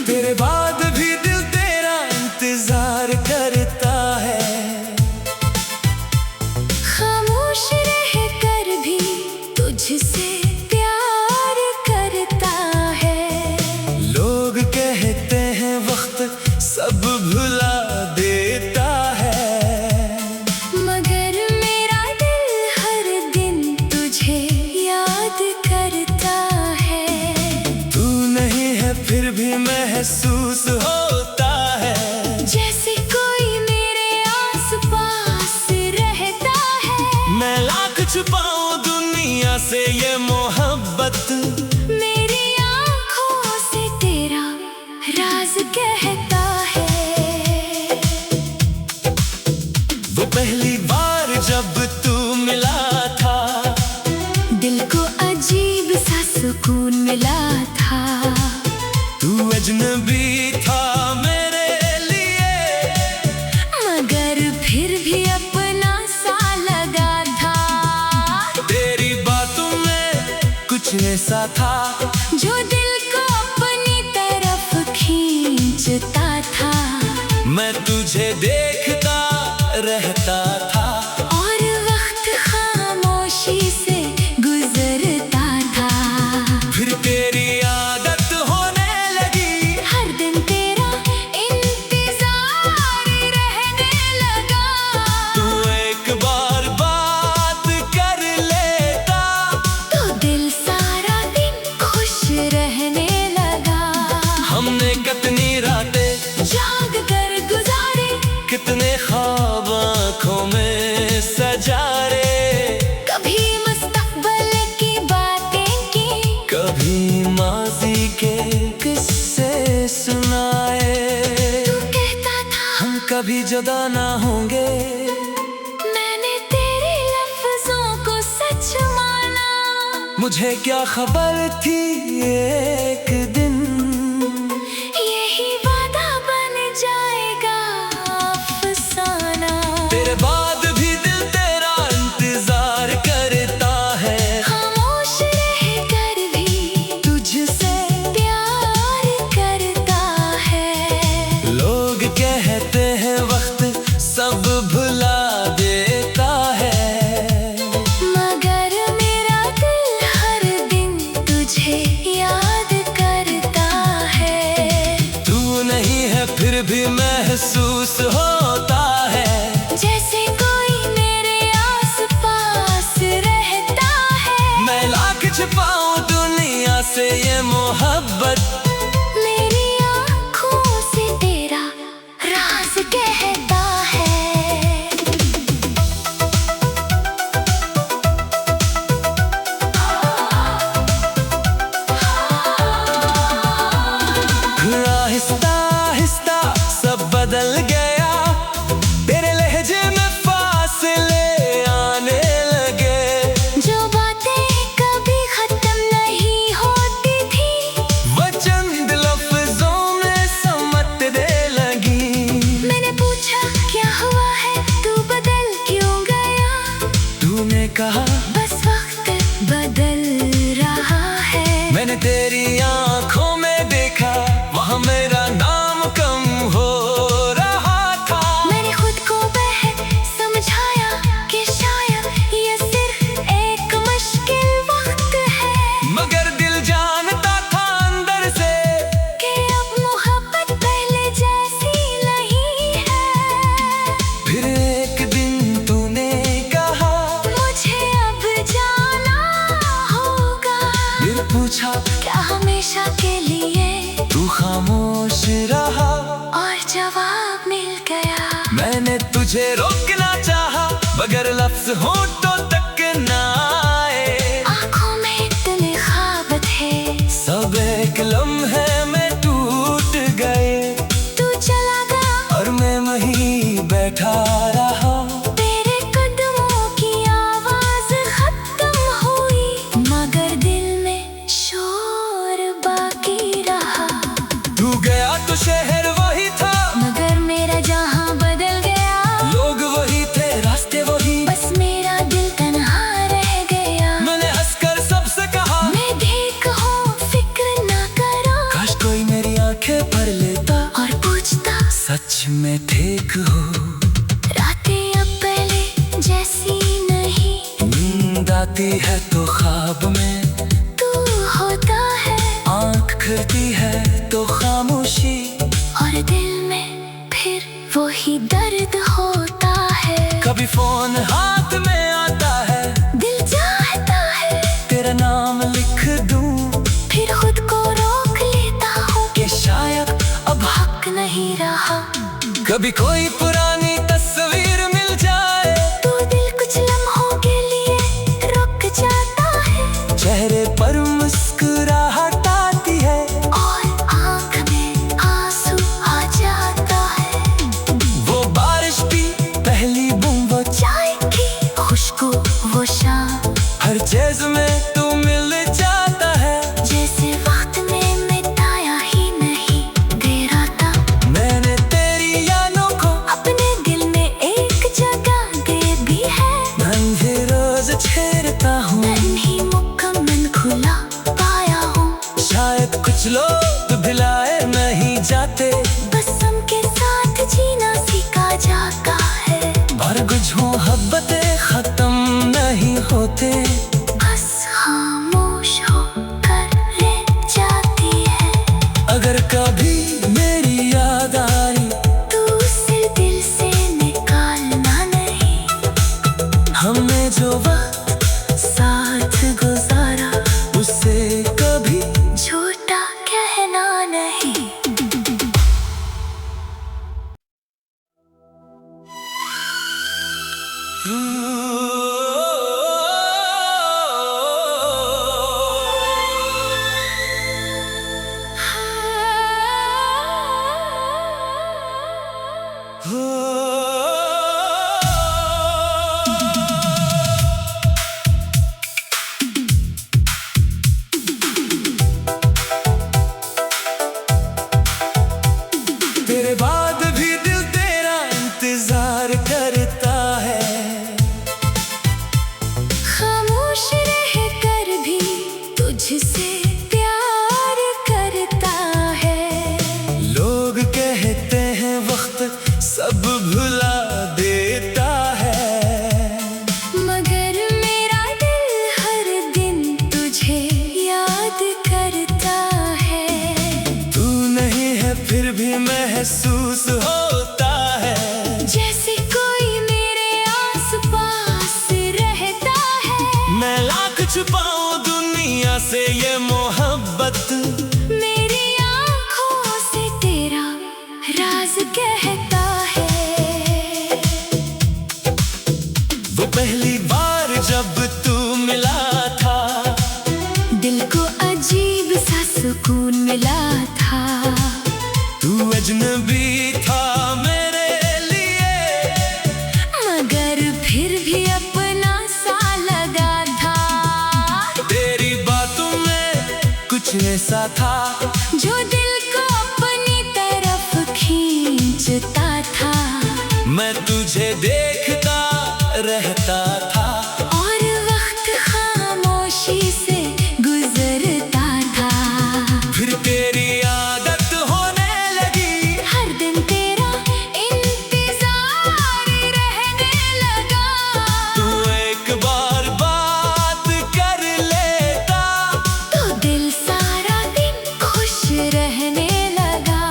तेरे बाद भी दिल तेरा इंतजार करता है, खामोश रह कर भी तुझसे प्यार करता है। लोग कहते हैं वक्त सब भुला देता है, मगर मेरा दिल हर दिन तुझे याद करता है। तू नहीं है फिर भी महसूस होता है, जैसे कोई मेरे आस पास रहता है। मैं लाख छुपाऊं दुनिया से ये मोहब्बत, मेरी आँखों से तेरा राज कहता है। वो पहली बार जब तू मिला था, दिल को अजीब सा सुकून मिला था। तू अजनबी था मेरे लिए, मगर फिर भी अपना सा लगा था। तेरी बातों में कुछ ऐसा था जो दिल को अपनी तरफ खींचता था। मैं तुझे देखता रहता था, और वक्त खामोशी से गुजरता था। फिर तेरी आदत होने लगी, हर दिन तेरा इंतजार रहने लगा। तू एक बार बात कर लेता, तो दिल सारा दिन खुश रहने लगा। हमने कितनी रातें जाग कर गुजारे, कितने ख्वाब आँखों में सजारे। कभी मुस्तकबिल की बातें की, कभी माजी के किस्से सुनाए। तू कहता था हम कभी जुदा ना होंगे, मैंने तेरे लफ्जों को सच माना। मुझे क्या खबर थी एक दिन यही वादा बन जाएगा अफसाना। तेरे बाद भी दिल तेरा इंतजार करता है, खामोश रह कर भी तुझसे प्यार करता है। लोग कहते हैं वक्त सब भुला देता है, मगर मेरा दिल हर दिन तुझे याद करता है। तू नहीं है फिर भी महसूस होता है, जैसे कोई मेरे आस पास रहता है। मैं लाख छिपाऊं दुनिया से ये मोहब्बत, मेरी आँखों से तेरा राज कहता है। आहिस्ता आहिस्ता सब बदल गया, तेरे लहजे में फासले आने लगे। जो बातें कभी खत्म नहीं होती थी, वो चंद लफ्जों में समझने लगी। मैंने पूछा क्या हुआ है, तू बदल क्यों गया। तूने कहा बस वक्त बदल रहा है। मैंने तेरी आंखों में देखा, वहाँ मेरा नाम कम हो रहा था। मैंने खुद को समझाया कि शायद ये सिर्फ एक मुश्किल वक्त है। मगर दिल जानता था अंदर से कि अब मोहब्बत पहले जैसी नहीं है। फिर एक दिन तूने कहा मुझे अब जाना होगा। फिर पूछा क्या हमेशा के लिए, तू खामोश रहा। और जवाब मिल गया। मैंने तुझे रोकना चाहा, मगर लफ्ज होठों तक ना आए। आँखों में इतने ख्वाब थे, सब एक लम्हे में टूट गए, तू चला गया और मैं वहीं बैठा रहा। शहर वही था, मगर मेरा जहां बदल गया। लोग वही थे, रास्ते वही, बस मेरा दिल तन्हा रह गया। मैंने हंसकर सबसे कहा, मैं ठीक हूँ, फिक्र ना करो। काश कोई मेरी आंखें भर लेता और पूछता, सच में ठीक हो। रातें अब पहले जैसी नहीं, नींद आती है तो ख्वाब में तू होता है। आंख खुलती है तो खामोशी, और दिल में फिर वही दर्द होता है। कभी फोन हाथ में आता है, दिल चाहता है तेरा नाम लिख दूं, फिर खुद को रोक लेता हूँ कि शायद अब हक नहीं रहा। कभी कोई पुरानी तस्वीर मिल जाए, तो दिल कुछ लम्हों के लिए रुक जाता है। चेहरे पर मुस्कुराहट आती है, और आँख में आंसू आ जाता है। वो बारिश की पहली बूंद, वो चाय की खुशबू, वो शाम, हर चीज में तू मिल जाता है। जैसे वक्त में मिटाया ही नहीं दे रहा था। मैंने तेरी यादों को अपने दिल में एक जगह दे दी है। नन्हे रोज छेड़ता हूँ, नहीं मुकम्मल खुला पाया हूँ। शायद कुछ लोग भुलाए नहीं जाते, बस के साथ जीना सीखा जाता है। और कुछ मोहब्बतें खत्म नहीं होते, बस खामोश होकर रह जाती है। अगर कभी मेरी याद आई, तू उसे दिल से निकालना नहीं। हमने जो वक्त साथ गुजारा, उसे कभी झूठा कहना नहीं। तेरे बाद भी दिल तेरा इंतजार करता है, खामोश रह कर भी तुझसे प्यार करता है। लोग कहते हैं वक्त सब भुला देता है, मगर मेरा दिल हर दिन तुझे याद करता है। तू नहीं है फिर भी महसूस होता है, जैसे कोई मेरे आस पास रहता है। मैं लाख छुपाऊं दुनिया से ये मोहब्बत, मेरी आँखों से तेरा राज कहता है। वो पहली बार जब तू मिला था, दिल को अजीब सा सुकून मिला था। तू अजनबी था मेरे लिए, मगर फिर भी अपना सा लगा था। तेरी बातों में कुछ ऐसा था, जो दिल को अपनी तरफ खींचता था। मैं तुझे देखता रहता था, और वक्त खामोशी से गुजरता था। फिर तेरी आदत होने लगी, हर दिन तेरा इंतजार रहने लगा। तू एक बार बात कर लेता, तो दिल सारा दिन खुश रहने लगा।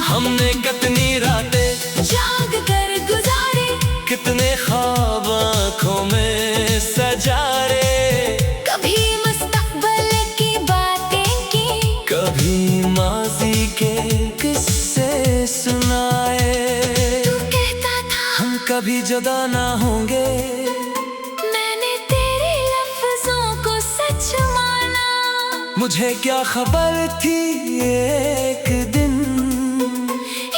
हमने कितनी रातें जाग कर गुजारे, कितने ख्वाब आँखों में सजा रे, कभी मुस्तकबिल की बातें की, कभी माजी के किस्से सुनाए। तू कहता था हम कभी जुदा ना होंगे, मैंने तेरे लफ्जों को सच माना। मुझे क्या खबर थी एक दिन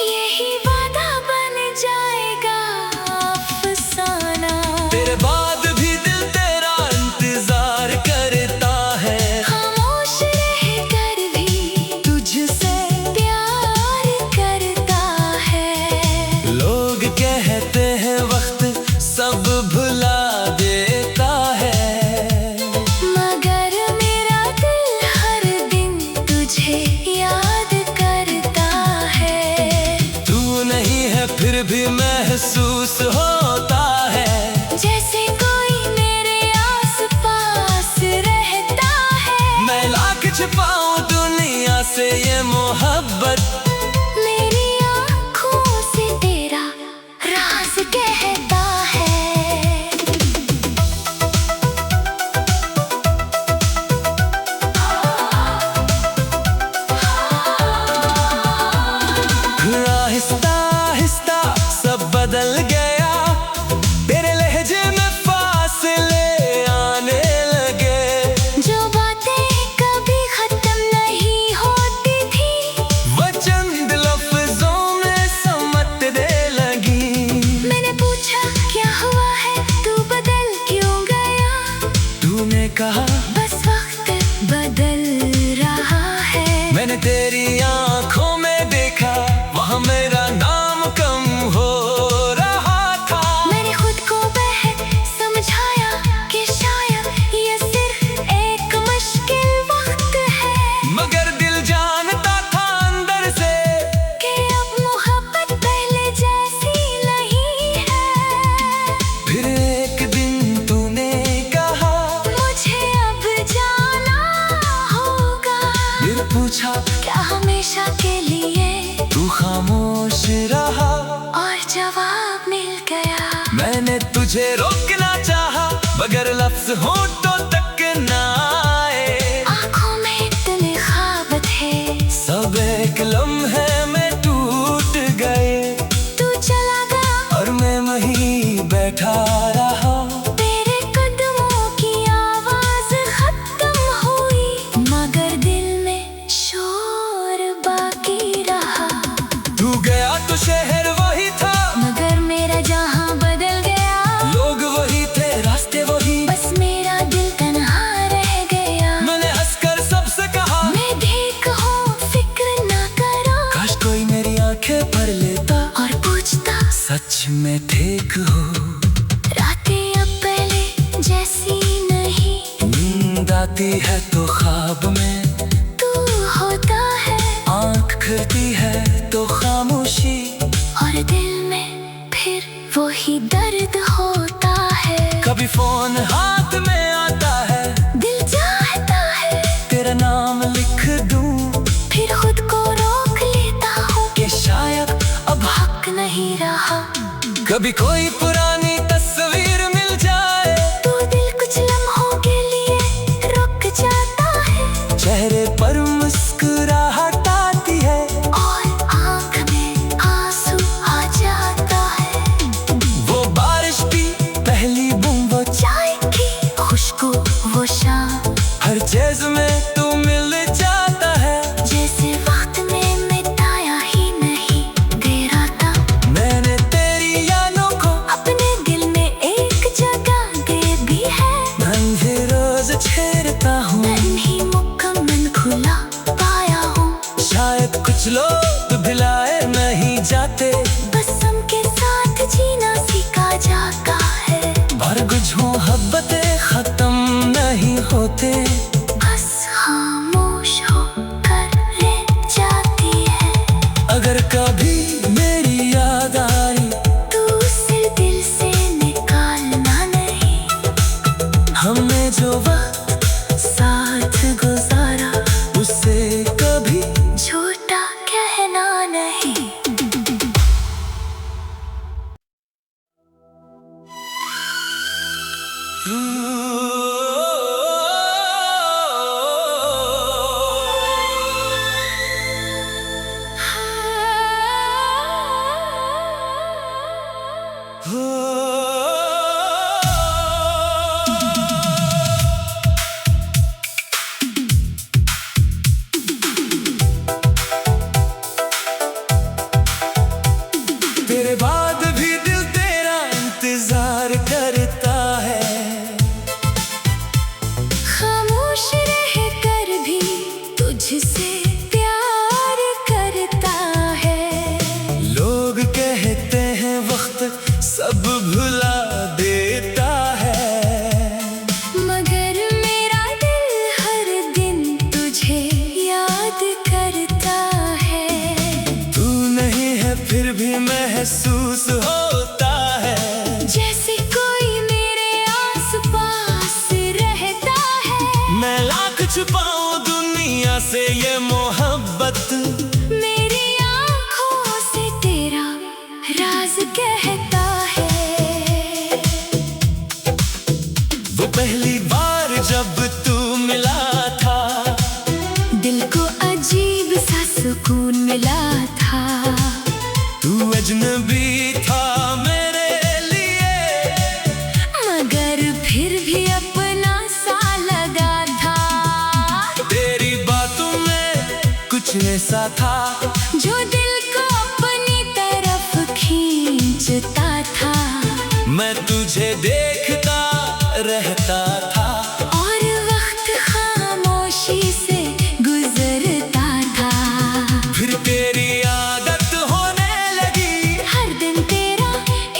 यही वादा बन जाएगा अफसाना। तेरे बाद भी दिल तेरा इंतजार करता है, खामोश रह कर भी तुझसे प्यार महसूस होता है, जैसे कोई मेरे आस-पास रहता है। मैं लाख छिपाऊं दुनिया से ये मोहब्बत, मेरी आँखों से तेरा राज कहता है। आहिस्ता आहिस्ता सब बदल गया, तेरे लहजे में फासले आने लगे। जो बातें कभी खत्म नहीं होती थी, वो चंद लफ्जों में समझने लगी। मैंने पूछा क्या हुआ है, तू बदल क्यों गया? तूने कहा बस वक्त बदल रहा है। मैंने तेरी आंखों में देखा, वहाँ मेरा नाम कम हो रहा था। मैंने खुद को समझाया कि शायद ये सिर्फ एक मुश्किल वक्त है। मगर दिल जानता था अंदर से कि अब मोहब्बत पहले जैसी नहीं है। फिर एक दिन तूने कहा मुझे अब जाना होगा। फिर पूछा क्या हमेशा के लिए? तू खामोश रहा और जवाब मिल गया। मैंने तुझे रोकना चाहा, मगर लफ्ज होठों तक ना आए। आँखों में इतने ख्वाब थे, सब एक लम्हे में टूट गए। तू चला गया और मैं वहीं बैठा रहा। तेरे कदमों की आवाज खत्म हुई, मगर दिल में शोर बाकी रहा। तू गया तो शहर वही था, मगर मेरा जहां बदल गया। लोग वही थे, रास्ते वही, बस मेरा दिल तन्हा रह गया। मैंने हंसकर सबसे कहा मैं ठीक हूँ, फिक्र ना करो। काश कोई मेरी आंखें भर लेता और पूछता सच में ठीक हो। रातें अब पहले जैसी नहीं, नींद आती है तो ख्वाब में, तू होता है आंख खुलती है तो खामोशी। और दिल में फिर वही दर्द होता है। कभी फोन हाथ में आता है, दिल चाहता है तेरा नाम लिख दूं, फिर खुद को रोक लेता हूँ कि शायद अब हक नहीं रहा। कभी कोई पुरानी तस्वीर मिल जाए, तो दिल कुछ लम्हों के लिए रुक जाता है। चेहरे पर मुस्कुराहट आती है, और आँख में आंसू आ जाता है। वो बारिश की पहली बूंद, वो चाय की खुशबू, वो शाम, हर चीज में तू मिल जाता है। जैसे वक्त में मिटाया ही नहीं दे रहा था। मैंने तेरी यादों को अपने दिल में एक जगह दे दी है। नन्हे रोज छेड़ता हूँ, नहीं मुकम्मल खुला पाया हूँ। शायद कुछ लोग भुलाए नहीं जाते, कसम के साथ जीना सीखा जाता है। और कुछ मोहब्बतें खत्म नहीं होते, बस खामोश होकर रह जाती है। अगर कभी मेरी याद आई तू उसे दिल से निकालना नहीं। हमने जो वक्त साथ गुजारा, उसे कभी झूठा कहना नहीं। तेरे बाद भी दिल तेरा इंतजार करता है, खामोश रह कर भी तुझसे प्यार करता है। लोग कहते हैं वक्त सब फिर भी महसूस होता है जैसे कोई मेरे आस-पास रहता है। मैं लाख छुपाऊं दुनिया से ये मोहब्बत, मेरी आँखों से तेरा राज कहता है। वो पहली बार जब तू मिला था, दिल को अजीब सा सुकून मिला था। तू अजनबी था मेरे लिए, मगर फिर भी अपना सा लगा था। तेरी बातों में कुछ ऐसा था जो दिल को अपनी तरफ खींचता था। मैं तुझे देखता रहता था और वक्त खामोशी से गुजरता था। फिर तेरी आदत होने लगी, हर दिन तेरा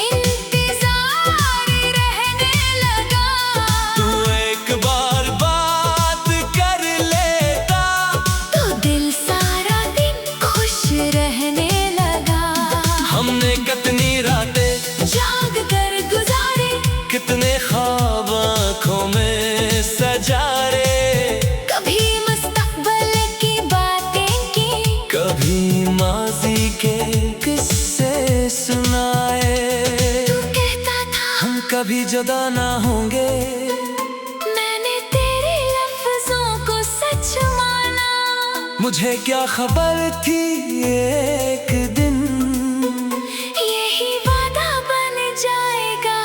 इंतजार रहने लगा। तू एक बार बात कर लेता तो दिल सारा दिन खुश रहने लगा। हमने कितनी रातें जाग कर गुजारे, कितने ख्वाब आँखों में सजारे, कभी मुस्तकबिल की बातें की, कभी माजी के किस्से सुनाए। तू कहता था हम कभी जुदा ना होंगे, मैंने तेरे लफ्जों को सच माना। मुझे क्या खबर थी एक दिन यही वादा बन जाएगा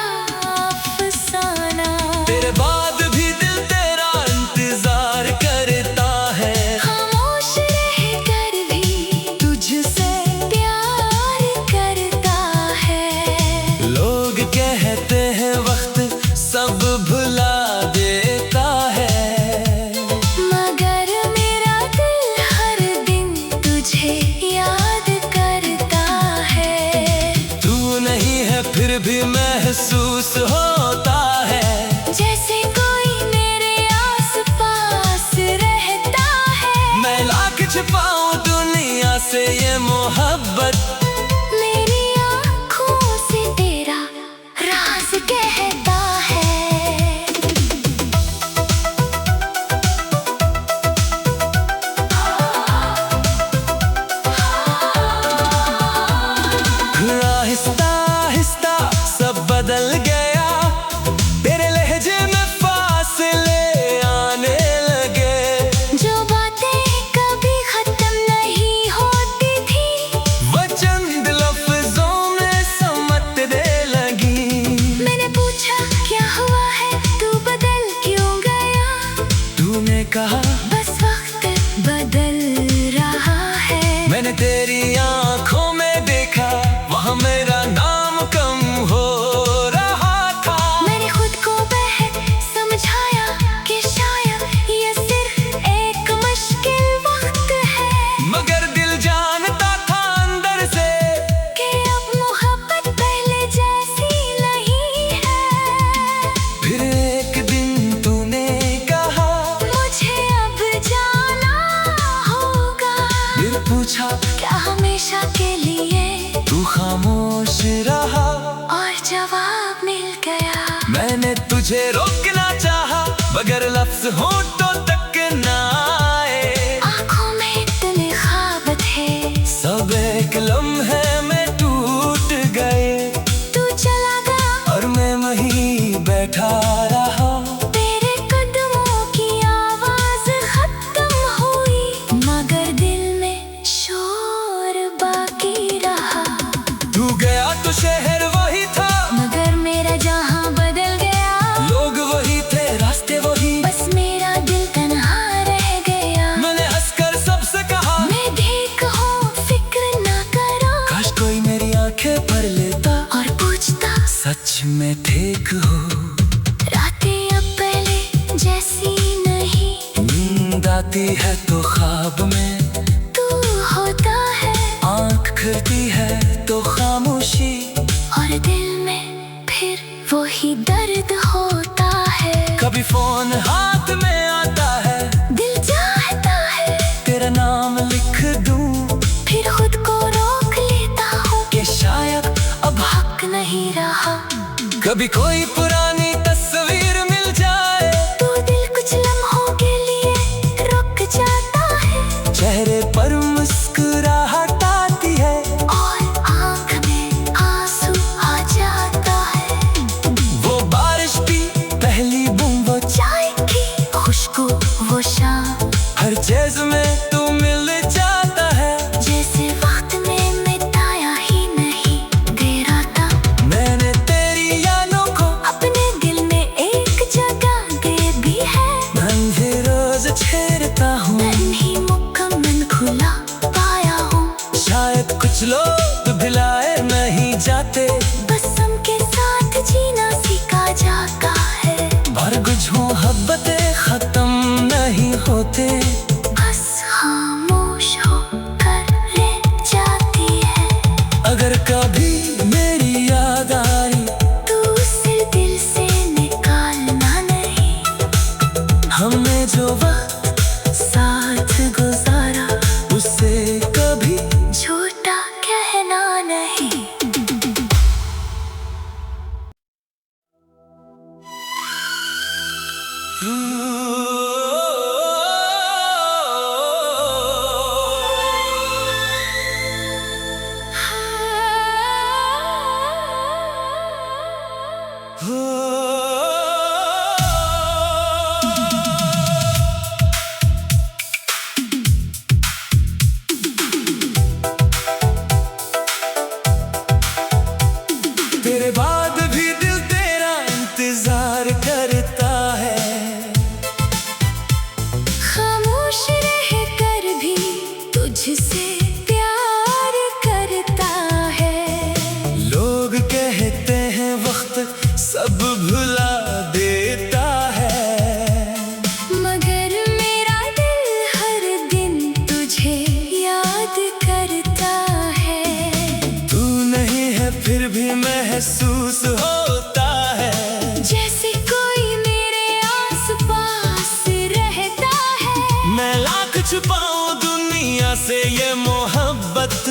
अफसाना। तेरे बाद भी दिल तेरा इंतजार करता है, खामोश रहकर भी तुझसे प्यार करता है। लोग कहते हैं वक्त सब भुला देता है, मगर मेरा दिल हर दिन तुझे याद करता है। तू नहीं है फिर भी महसूस होता है जैसे कोई मेरे आस-पास रहता है। मैं लाख छिपाऊं दुनिया से ये मोहब्बत, मेरी आँखों से तेरा राज कहता है। आहिस्ता आहिस्ता सब बदल गया, तेरे लहजे में फासले आने लगे। जो बातें कभी खत्म नहीं होती थी, वो चंद लफ्जों में समटने लगी। मैंने पूछा क्या हुआ है, तू बदल क्यों गया। तूने कहा बस वक्त बदल रहा है। मैंने तेरी आंखों में देखा, वहाँ मेरा नाम कम हो रहा था। मैंने खुद को समझाया कि शायद ये सिर्फ एक मुश्किल वक्त है। मगर दिल जानता था अंदर से कि अब मोहब्बत पहले जैसी नहीं है। फिर एक दिन तूने कहा मुझे अब जाना होगा। फिर पूछा क्या हमेशा के लिए, तू खामोश रहा। और जवाब मिल गया। मैंने तुझे रोकना चाहा, मगर लफ्ज होठों तक ना आए। आँखों में इतने ख्वाब थे, सब एक लम्हे में टूट गए। तू चला गया और मैं वहीं बैठा रहा, तेरे कदमों की आवाज खत्म हुई। मगर दिल में शोर बाकी रहा। तू गया तो शहर वही था, मगर मेरा जहां बदल गया। लोग वही थे, रास्ते वही, बस मेरा दिल तन्हा रह गया। मैंने हंसकर सबसे कहा मैं ठीक हूँ, फिक्र ना करो। काश कोई मेरी आंखें भर लेता और पूछता सच में ठीक हो। रातें अब पहले जैसी नहीं, नींद आती है तो ख्वाब में तू होता है। आंख खुलती है तो खामोशी, और दिल में फिर वही दर्द होता है। कभी फोन हाथ में आता है, दिल चाहता है तेरा नाम लिख दूं। फिर खुद को रोक लेता हूँ। नहीं रहा। कभी कोई पुरानी तस्वीर मिल जाए तो दिल कुछ लम्हों के लिए रुक जाता है। चेहरे पर मुस्कुराहट आती है और आँख में आंसू आ जाता है। वो बारिश की पहली बूंद, वो चाय की खुशबू, वो शाम, हर चीज में तू मिल जाता है। जैसे वक्त में मिटाया ही नहीं दे रहा था। मैंने तेरी यादों को अपने दिल में एक जगह दे दी है। मैं भी रोज छेड़ता हूँ, मैं नहीं मुकम्मल खुला पाया हूँ। शायद कुछ लोग भुलाए नहीं जाते, कसम के साथ जीना सीखा जाता है। और कुछ मोहब्बतें खत्म नहीं होते, बस खामोश होकर रह जाती है। अगर कभी मेरी याद आई तू उसे दिल से निकालना नहीं। हमने जो वक्त साथ गुजारा उसे कभी झूठा कहना नहीं। तेरे बाद भी दिल तेरा इंतजार करता है, खामोश रह कर भी तुझसे प्यार करता है। लोग कहते हैं वक्त सब भुला देता है, मगर मेरा दिल हर दिन तुझे याद करता है। तू नहीं है फिर भी महसूस होता है, जैसे कोई मेरे आस पास रहता है। मैं लाख छुपाऊं दुनिया से ये मोहब्बत,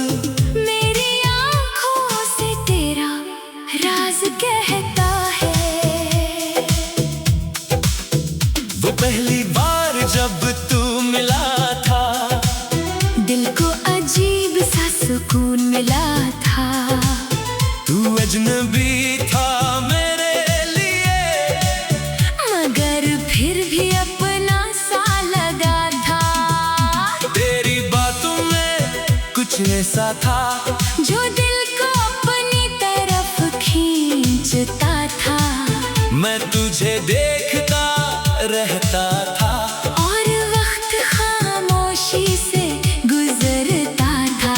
मेरी आँखों से तेरा राज कहता है। वो पहली बार जब तू मिला था, दिल को अजीब सा सुकून मिला था। तू अजनबी था मेरे लिए, मगर फिर भी अपना सा लगा था। तेरी बातों में कुछ ऐसा था जो दिल को अपनी तरफ खींचता था। मैं तुझे देखता रहता था, और वक्त खामोशी से गुजरता था।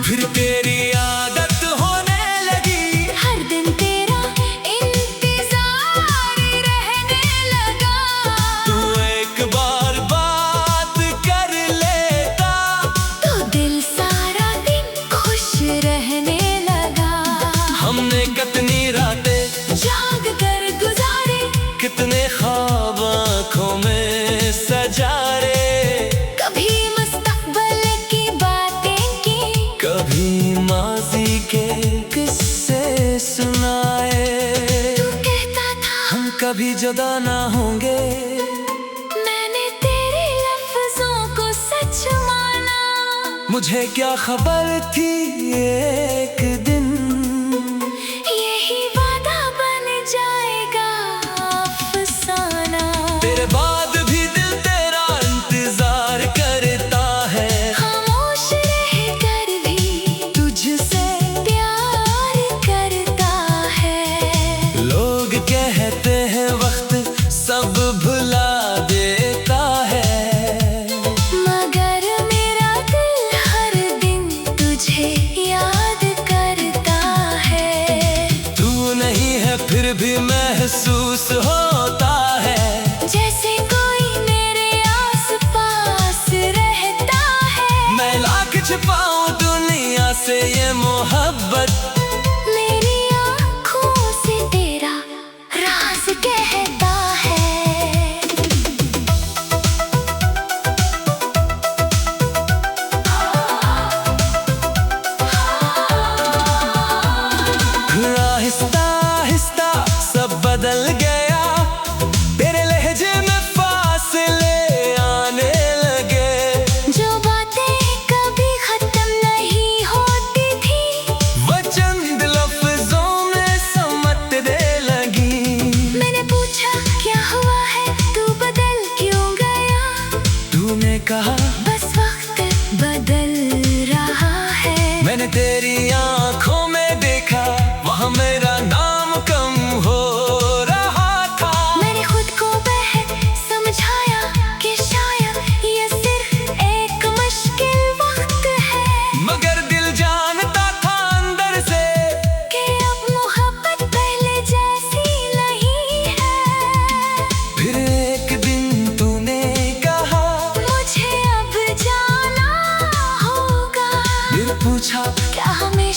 फिर तेरी आदत होने लगी, हर दिन तेरा इंतजार रहने लगा। तू एक बार बात कर लेता, तो दिल सारा दिन खुश रहने लगा। हमने कितनी रातें जाग कर गुजारे, कितने ख्वाब आँखों में सजारे, कभी मुस्तकबल की बातें की, कभी माजी के किस्से सुनाए। तू कहता था हम कभी जुदा ना होंगे, मैंने तेरे लफ्जों को सच माना। मुझे क्या खबर थी एक दिन यही वादा बन जाएगा अफसाना। तेरे बाद भी दिल तेरा इंतजार करता है, खामोश रह कर भी तुझसे प्यार करता है। लोग कहते हैं वक्त सब भुला देता है, मगर मेरा दिल हर दिन तुझे याद करता है। तू नहीं है फिर भी महसूस होता है, जैसे कोई मेरे आस पास रहता है। मैं लाख छिपाऊं दुनिया से ये मोहब्बत, मेरी आँखों से तेरा राज कहता है। राह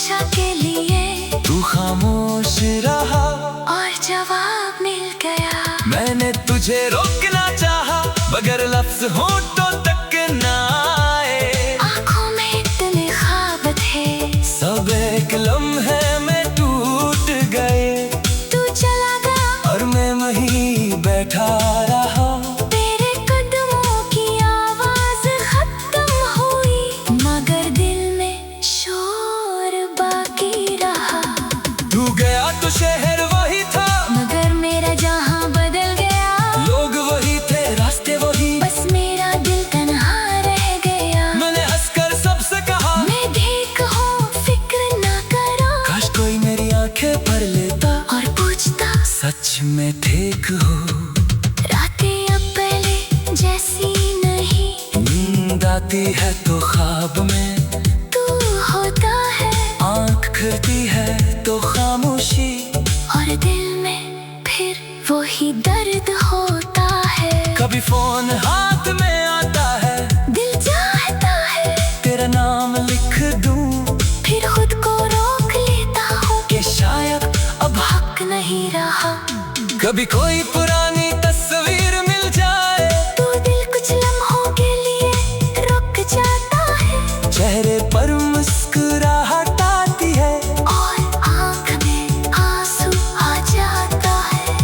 हमेशा के लिए तू खामोश रहा और जवाब मिल गया। मैंने तुझे रोकना चाहा मगर लफ्ज होठों तक ना आए। आँखों में इतने ख्वाब थे, सब एक लम्हे में टूट गए। तू चला गया और मैं वहीं बैठा रहा। तेरे कदमों की आवाज खत्म हुई, मगर दिल में शोर बाकी रहा। तू गया तो शहर वही था, मगर मेरा जहां बदल गया। लोग वही थे, रास्ते वही, बस मेरा दिल तन्हा रह गया। मैंने हंसकर सबसे कहा मैं ठीक हूँ, फिक्र ना करो। काश कोई मेरी आंखें भर लेता और पूछता सच में ठीक हो। रातें अब पहले जैसी नहीं, नींद आती है तो ख्वाब में तू होता है। आंख खुलती है तो खामोशी, और दिल में फिर वही दर्द होता है। कभी फोन हाथ में आता है, दिल चाहता है तेरा नाम लिख दूं, फिर खुद को रोक लेता हूँ कि शायद अब हक नहीं रहा। कभी कोई पुरानी तस्वीर मिल जाए, तो दिल कुछ लम्हों के लिए रुक जाता है। चेहरे पर मुस्कुराहट आती है, और आँख में आंसू आ जाता है।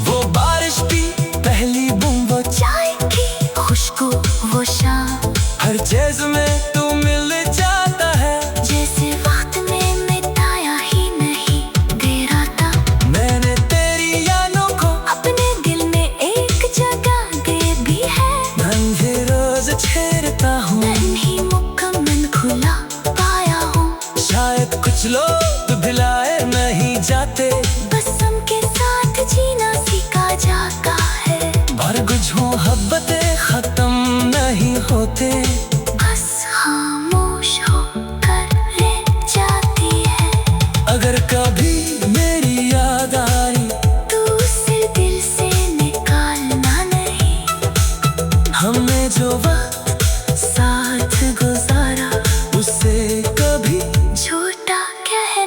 वो बारिश की पहली बूंद, वो चाय की खुशबू, वो शाम, हर चीज में तू मिल जाता है। जैसे वक्त में मिटाया ही नहीं दे रहा था। मैंने तेरी यादों को अपने दिल में एक जगह दे दी है। नन्हे रोज छेड़ता हूँ, नहीं मुकम्मल खुला पाया हूँ। शायद कुछ लोग भुलाए नहीं जाते, बस के साथ जीना सीखा जाता है। और कुछ मोहब्बतें खत्म नहीं होते, बस खामोश होकर रह जाती है। अगर कभी मेरी याद आई तू उसे दिल से निकालना नहीं। हमने जो वक्त साथ गुजारा उसे कभी झूठा कह